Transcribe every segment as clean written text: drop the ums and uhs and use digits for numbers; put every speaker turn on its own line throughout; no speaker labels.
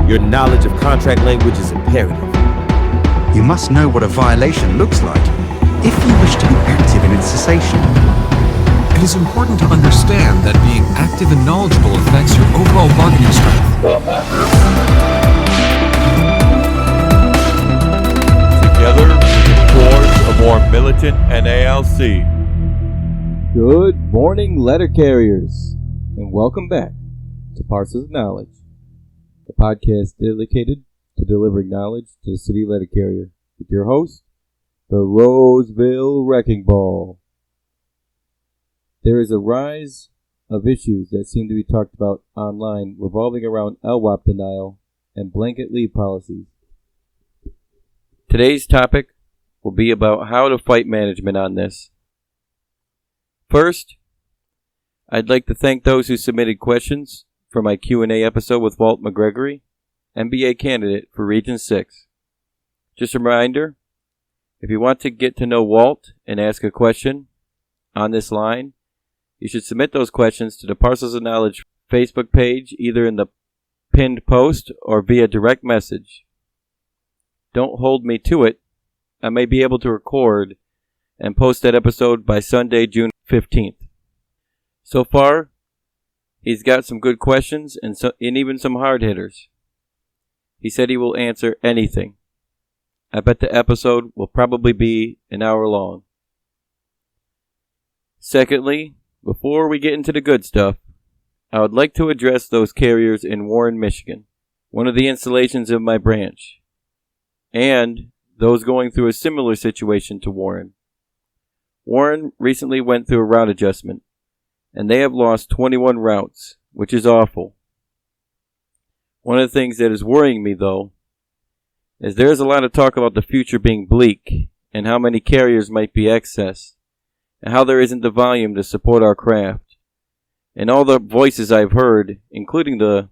Your knowledge of contract language is imperative.
You must know what a violation looks like if you wish to be active in its cessation.
It is important to understand that being active and knowledgeable affects your overall bargaining strength.
Together, we can forge a more militant NALC.
Good morning, letter carriers, and welcome back to Parcels of Knowledge, the podcast dedicated to delivering knowledge to the city letter carrier, with your host, the Roseville Wreckingball. There is a rise of issues that seem to be talked about online revolving around LWOP denial and blanket leave policies. Today's topic will be about how to fight management on this. First, I'd like to thank those who submitted questions for my Q&A episode with Walt McGregory, MBA candidate for Region 6. Just a reminder, if you want to get to know Walt and ask a question on this line, you should submit those questions to the Parcels of Knowledge Facebook page, either in the pinned post or via direct message. Don't hold me to it. I may be able to record and post that episode by Sunday, June 15th. So far, he's got some good questions and even some hard hitters. He said he will answer anything. I bet the episode will probably be an hour long. Secondly, before we get into the good stuff, I would like to address those carriers in Warren, Michigan, one of the installations of my branch, and those going through a similar situation to Warren. Warren recently went through a route adjustment, and they have lost 21 routes, which is awful. One of the things that is worrying me, though, is there is a lot of talk about the future being bleak and how many carriers might be excess, and how there isn't the volume to support our craft. And all the voices I've heard, including the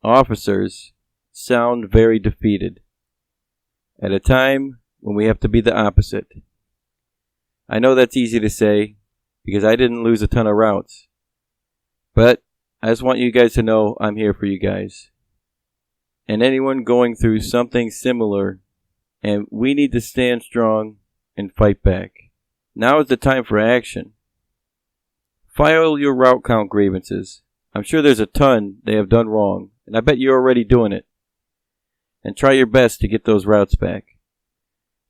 officers, sound very defeated at a time when we have to be the opposite. I know that's easy to say because I didn't lose a ton of routes, but I just want you guys to know I'm here for you guys and anyone going through something similar, and we need to stand strong and fight back. Now is the time for action. File your route count grievances. I'm sure there's a ton they have done wrong, and I bet you're already doing it. And try your best to get those routes back.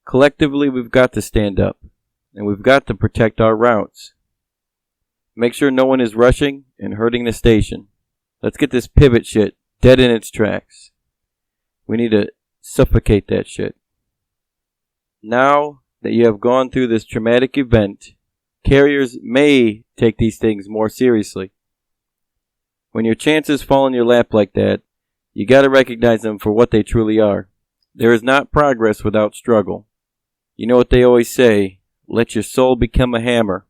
Collectively, we've got to stand up, and we've got to protect our routes. Make sure no one is rushing and hurting the station. Let's get this pivot shit dead in its tracks. We need to suffocate that shit. Now that you have gone through this traumatic event, carriers may take these things more seriously. When your chances fall in your lap like that, you gotta recognize them for what they truly are. There is not progress without struggle. You know what they always say, let your soul become a hammer.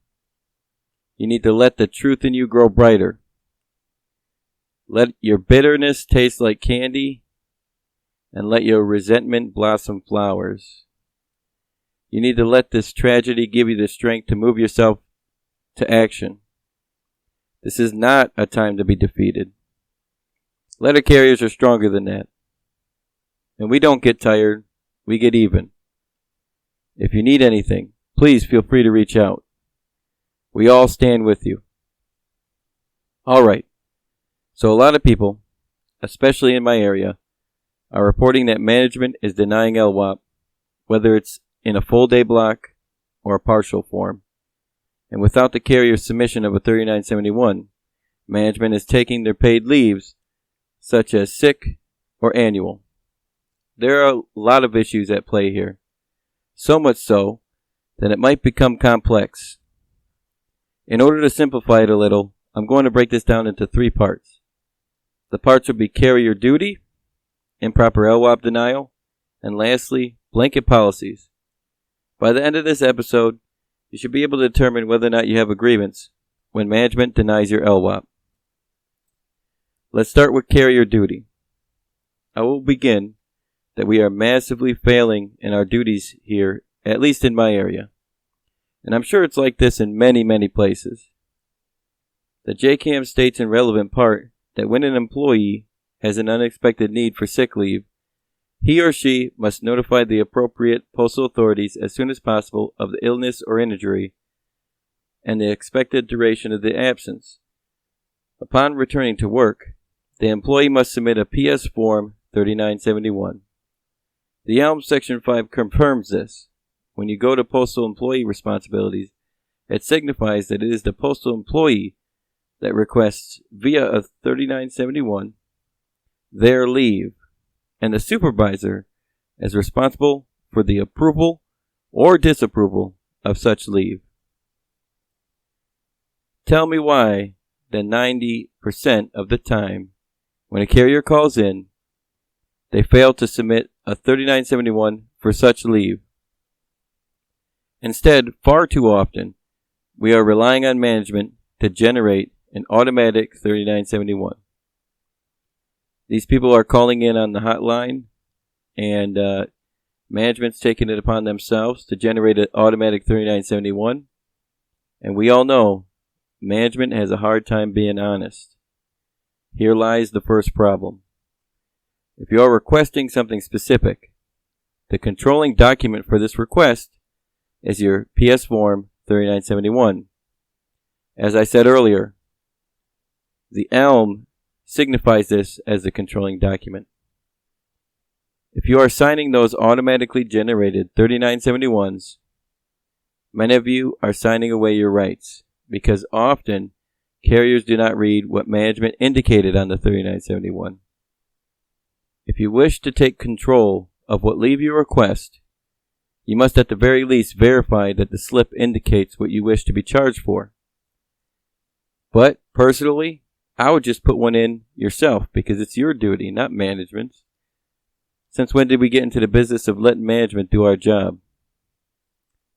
You need to let the truth in you grow brighter. Let your bitterness taste like candy, and let your resentment blossom flowers. You need to let this tragedy give you the strength to move yourself to action. This is not a time to be defeated. Letter carriers are stronger than that. And we don't get tired, we get even. If you need anything, please feel free to reach out. We all stand with you. Alright, so a lot of people, especially in my area, are reporting that management is denying LWOP, whether it's in a full day block or a partial form. And without the carrier's submission of a 3971, management is taking their paid leaves, such as sick or annual. There are a lot of issues at play here, so much so that it might become complex. In order to simplify it a little, I'm going to break this down into 3 parts. The parts will be carrier duty, improper LWOP denial, and lastly, blanket policies. By the end of this episode, you should be able to determine whether or not you have a grievance when management denies your LWOP. Let's start with carrier duty. I will begin that we are massively failing in our duties here, at least in my area. And I'm sure it's like this in many, many places. The JCAM states in relevant part that when an employee has an unexpected need for sick leave, he or she must notify the appropriate postal authorities as soon as possible of the illness or injury and the expected duration of the absence. Upon returning to work, the employee must submit a PS Form 3971. The ELM Section 5 confirms this. When you go to Postal Employee Responsibilities, it signifies that it is the postal employee that requests via a 3971 their leave, and the supervisor is responsible for the approval or disapproval of such leave. Tell me why then 90% of the time when a carrier calls in, they fail to submit a 3971 for such leave. Instead, far too often, we are relying on management to generate an automatic 3971. These people are calling in on the hotline, and management's taking it upon themselves to generate an automatic 3971. And we all know management has a hard time being honest. Here lies the first problem. If you are requesting something specific, the controlling document for this request is your PS Form 3971. As I said earlier, the ELM signifies this as the controlling document. If you are signing those automatically generated 3971s, many of you are signing away your rights, because often carriers do not read what management indicated on the 3971. If you wish to take control of what leave you request, you must at the very least verify that the slip indicates what you wish to be charged for. But personally, I would just put one in yourself because it's your duty, not management's. Since when did we get into the business of letting management do our job?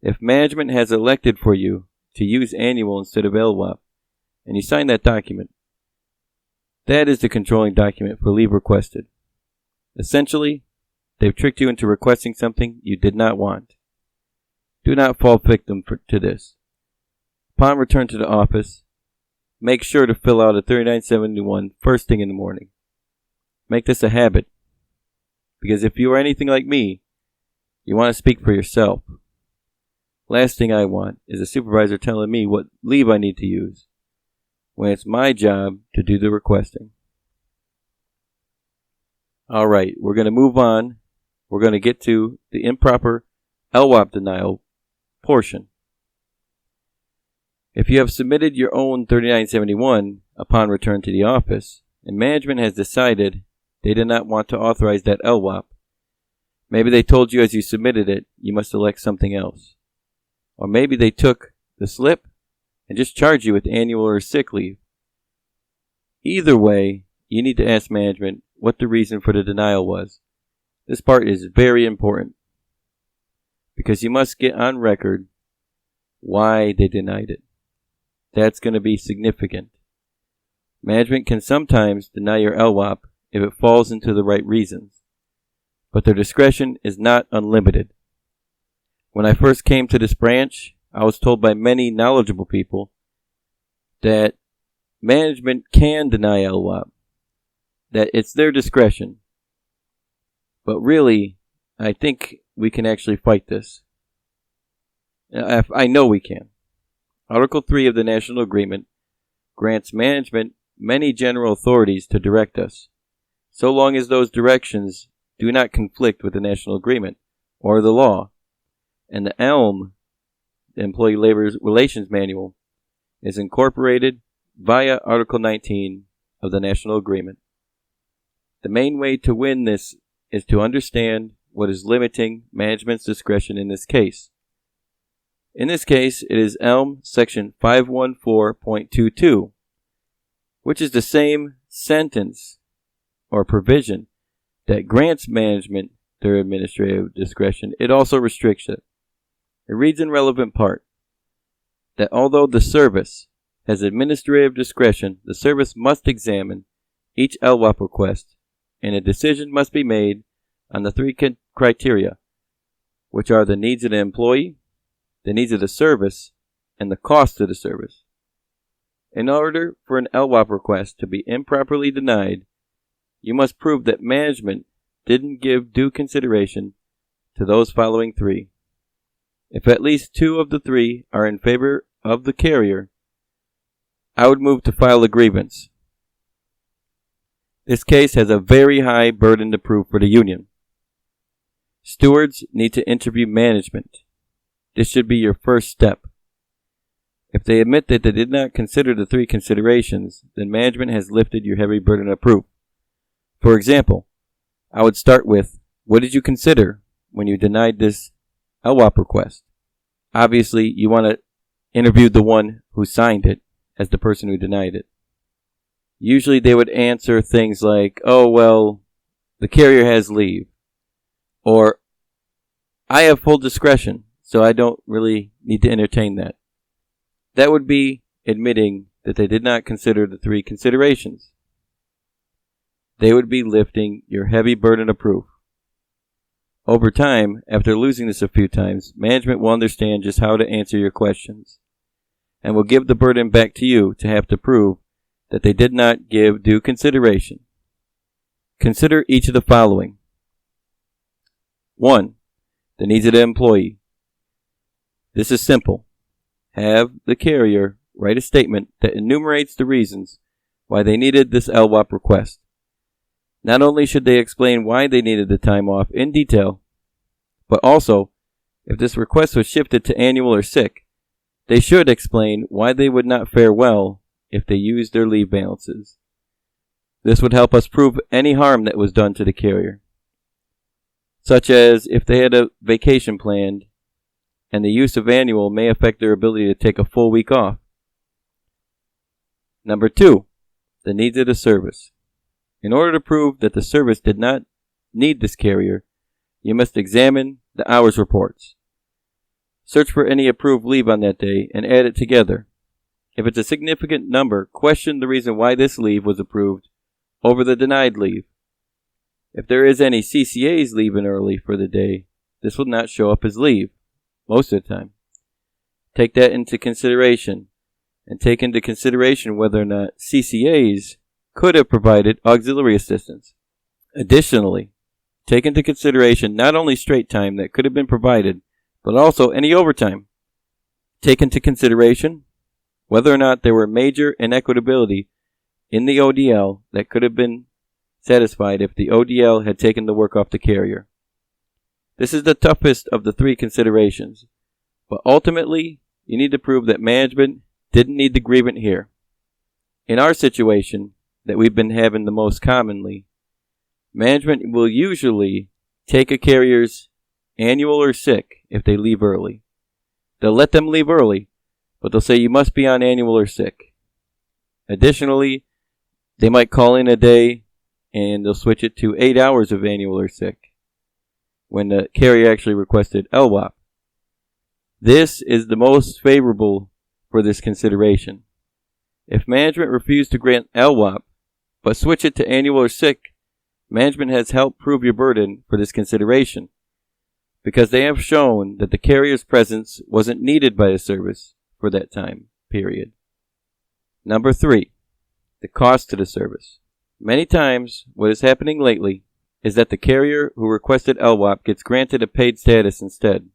If management has elected for you to use annual instead of LWOP, and you sign that document, that is the controlling document for leave requested. Essentially, they've tricked you into requesting something you did not want. Do not fall victim to this. Upon return to the office, make sure to fill out a 3971 first thing in the morning. Make this a habit, because if you are anything like me, you want to speak for yourself. Last thing I want is a supervisor telling me what leave I need to use, when it's my job to do the requesting. Alright, we're going to move on. We're going to get to the improper LWOP denial portion. If you have submitted your own 3971 upon return to the office, and management has decided they did not want to authorize that LWOP, maybe they told you as you submitted it, you must elect something else. Or maybe they took the slip and just charged you with annual or sick leave. Either way, you need to ask management what the reason for the denial was. This part is very important, because you must get on record why they denied it. That's going to be significant. Management can sometimes deny your LWOP if it falls into the right reasons, but their discretion is not unlimited. When I first came to this branch, I was told by many knowledgeable people that management can deny LWOP, that it's their discretion. But really, I think we can actually fight this. I know we can. Article 3 of the National Agreement grants management many general authorities to direct us, so long as those directions do not conflict with the National Agreement or the law. And the ELM, the Employee Labor Relations Manual, is incorporated via Article 19 of the National Agreement. The main way to win this is to understand what is limiting management's discretion in this case. In this case, it is ELM Section 514.22, which is the same sentence or provision that grants management their administrative discretion. It also restricts it. It reads in relevant part that although the service has administrative discretion, the service must examine each LWOP request, and a decision must be made on the three criteria, which are the needs of the employee, the needs of the service, and the cost of the service. In order for an LWOP request to be improperly denied, you must prove that management didn't give due consideration to those following three. If at least two of the three are in favor of the carrier, I would move to file a grievance. This case has a very high burden to prove for the union. Stewards need to interview management. This should be your first step. If they admit that they did not consider the three considerations, then management has lifted your heavy burden of proof. For example, I would start with, what did you consider when you denied this LWOP request? Obviously, you want to interview the one who signed it as the person who denied it. Usually they would answer things like, oh, well, the carrier has leave. Or, I have full discretion, so I don't really need to entertain that. That would be admitting that they did not consider the three considerations. They would be lifting your heavy burden of proof. Over time, after losing this a few times, management will understand just how to answer your questions, and will give the burden back to you to have to prove that they did not give due consideration. Consider each of the following. 1. The needs of the employee. This is simple. Have the carrier write a statement that enumerates the reasons why they needed this LWOP request. Not only should they explain why they needed the time off in detail, but also, if this request was shifted to annual or sick, they should explain why they would not fare well if they used their leave balances. This would help us prove any harm that was done to the carrier, such as if they had a vacation planned and the use of annual may affect their ability to take a full week off. Number 2, the needs of the service. In order to prove that the service did not need this carrier, you must examine the hours reports. Search for any approved leave on that day and add it together. If it's a significant number, question the reason why this leave was approved over the denied leave. If there is any CCAs leaving early for the day, this will not show up as leave most of the time. Take that into consideration, and take into consideration whether or not CCAs could have provided auxiliary assistance. Additionally, take into consideration not only straight time that could have been provided, but also any overtime. Take into consideration whether or not there were major inequitability in the ODL that could have been satisfied if the ODL had taken the work off the carrier. This is the toughest of the three considerations, but ultimately, you need to prove that management didn't need the grievant here. In our situation, that we've been having the most commonly, management will usually take a carrier's annual or sick if they leave early. They'll let them leave early, but they'll say you must be on annual or sick. Additionally, they might call in a day and they'll switch it to 8 hours of annual or sick when the carrier actually requested LWOP. This is the most favorable for this consideration. If management refused to grant LWOP, but switch it to annual or sick, management has helped prove your burden for this consideration, because they have shown that the carrier's presence wasn't needed by the service for that time period. Number 3, the cost to the service. Many times, what is happening lately is that the carrier who requested LWOP gets granted a paid status instead.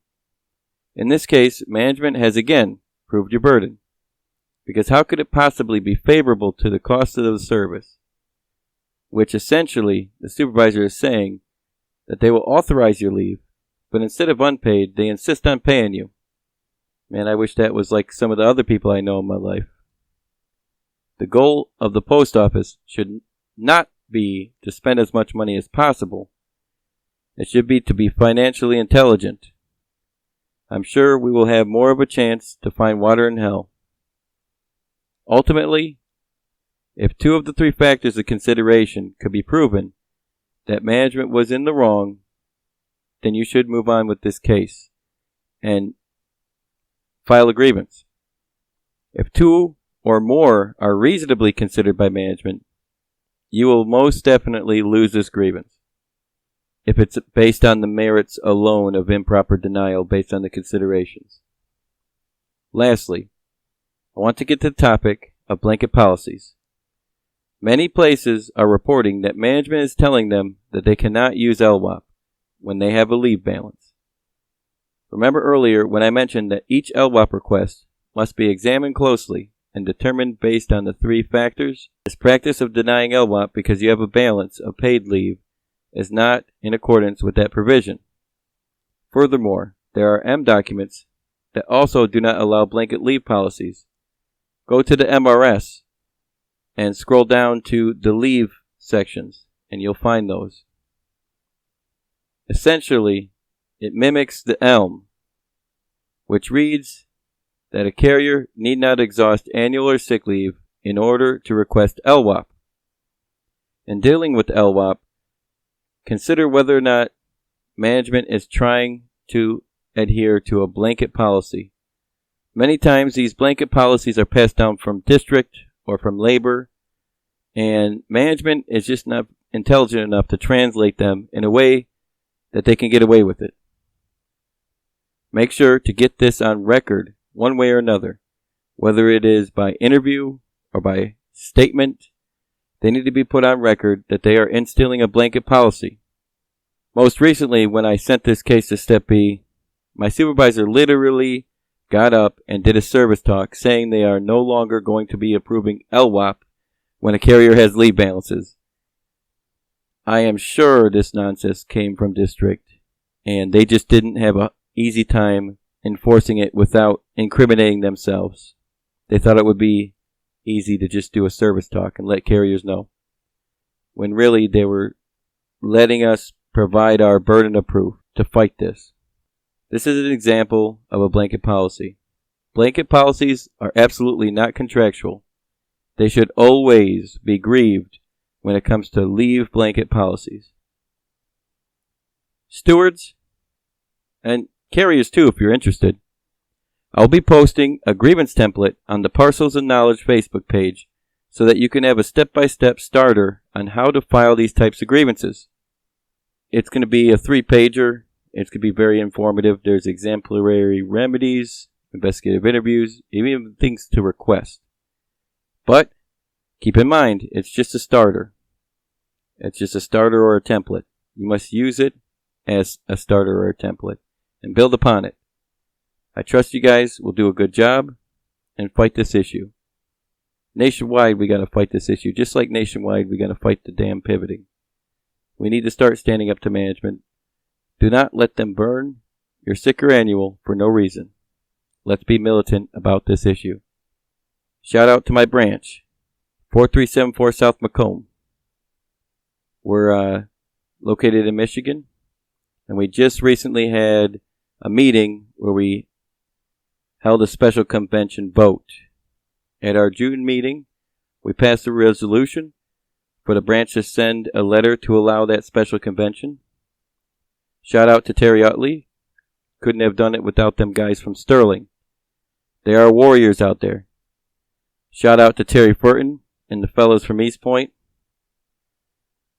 In this case, management has again proved your burden, because how could it possibly be favorable to the cost of the service? Which essentially, the supervisor is saying that they will authorize your leave, but instead of unpaid, they insist on paying you. Man, I wish that was like some of the other people I know in my life. The goal of the post office should not be to spend as much money as possible. It should be to be financially intelligent. I'm sure we will have more of a chance to find water in hell. Ultimately, if 2 of the 3 factors of consideration could be proven that management was in the wrong, then you should move on with this case and file a grievance. If 2 or more are reasonably considered by management, you will most definitely lose this grievance if it's based on the merits alone of improper denial based on the considerations. Lastly, I want to get to the topic of blanket policies. Many places are reporting that management is telling them that they cannot use LWOP when they have a leave balance. Remember earlier when I mentioned that each LWOP request must be examined closely and determined based on the 3 factors? This practice of denying LWOP because you have a balance of paid leave is not in accordance with that provision. Furthermore, there are M documents that also do not allow blanket leave policies. Go to the MRS and scroll down to the leave sections and you'll find those. Essentially, it mimics the ELM, which reads that a carrier need not exhaust annual or sick leave in order to request LWOP. In dealing with LWOP, consider whether or not management is trying to adhere to a blanket policy. Many times these blanket policies are passed down from district or from labor, and management is just not intelligent enough to translate them in a way that they can get away with it. Make sure to get this on record one way or another, whether it is by interview or by statement. They need to be put on record that they are instilling a blanket policy. Most recently, when I sent this case to Step B, my supervisor literally got up and did a service talk saying they are no longer going to be approving LWOP when a carrier has leave balances. I am sure this nonsense came from district, and they just didn't have an easy time enforcing it without incriminating themselves. They thought it would be easy to just do a service talk and let carriers know, when really they were letting us provide our burden of proof to fight this. This is an example of a blanket policy. Blanket policies are absolutely not contractual. They should always be grieved when it comes to leave blanket policies. Stewards, and carriers too if you're interested, I'll be posting a grievance template on the Parcels of Knowledge Facebook page so that you can have a step-by-step starter on how to file these types of grievances. It's going to be a 3-pager. It's going to be very informative. There's exemplary remedies, investigative interviews, even things to request. But keep in mind, it's just a starter. It's just a starter or a template. You must use it as a starter or a template and build upon it. I trust you guys will do a good job and fight this issue. Nationwide, we got to fight this issue. Just like nationwide, we got to fight the damn pivoting. We need to start standing up to management. Do not let them burn your sicker annual for no reason. Let's be militant about this issue. Shout out to my branch, 4374 South Macomb. We're located in Michigan, and we just recently had a meeting where we held a special convention vote. At our June meeting, we passed a resolution for the branch to send a letter to allow that special convention. Shout out to Terry Utley. Couldn't have done it without them guys from Sterling. They are warriors out there. Shout out to Terry Furton and the fellows from East Point.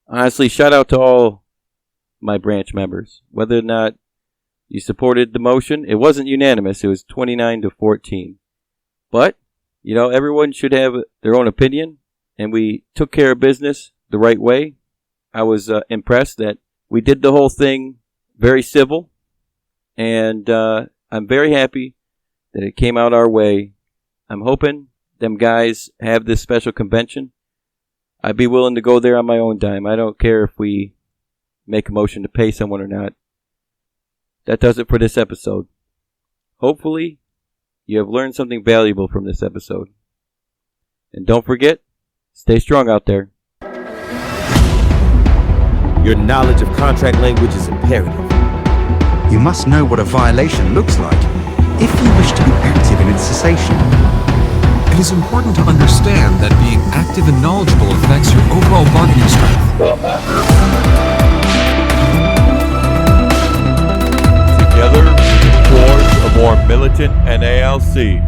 Honestly, shout out to all my branch members. Whether or not you supported the motion, it wasn't unanimous. It was 29-14. But, everyone should have their own opinion, and we took care of business the right way. I was impressed that we did the whole thing very civil, and I'm very happy that it came out our way. I'm hoping them guys have this special convention. I'd be willing to go there on my own dime. I don't care if we make a motion to pay someone or not. That does it for this episode. Hopefully, you have learned something valuable from this episode. And don't forget, stay strong out there.
Your knowledge of contract language is imperative.
You must know what a violation looks like if you wish to be active in its cessation.
It is important to understand that being active and knowledgeable affects your overall bargaining strength.
Together, towards a more militant NALC.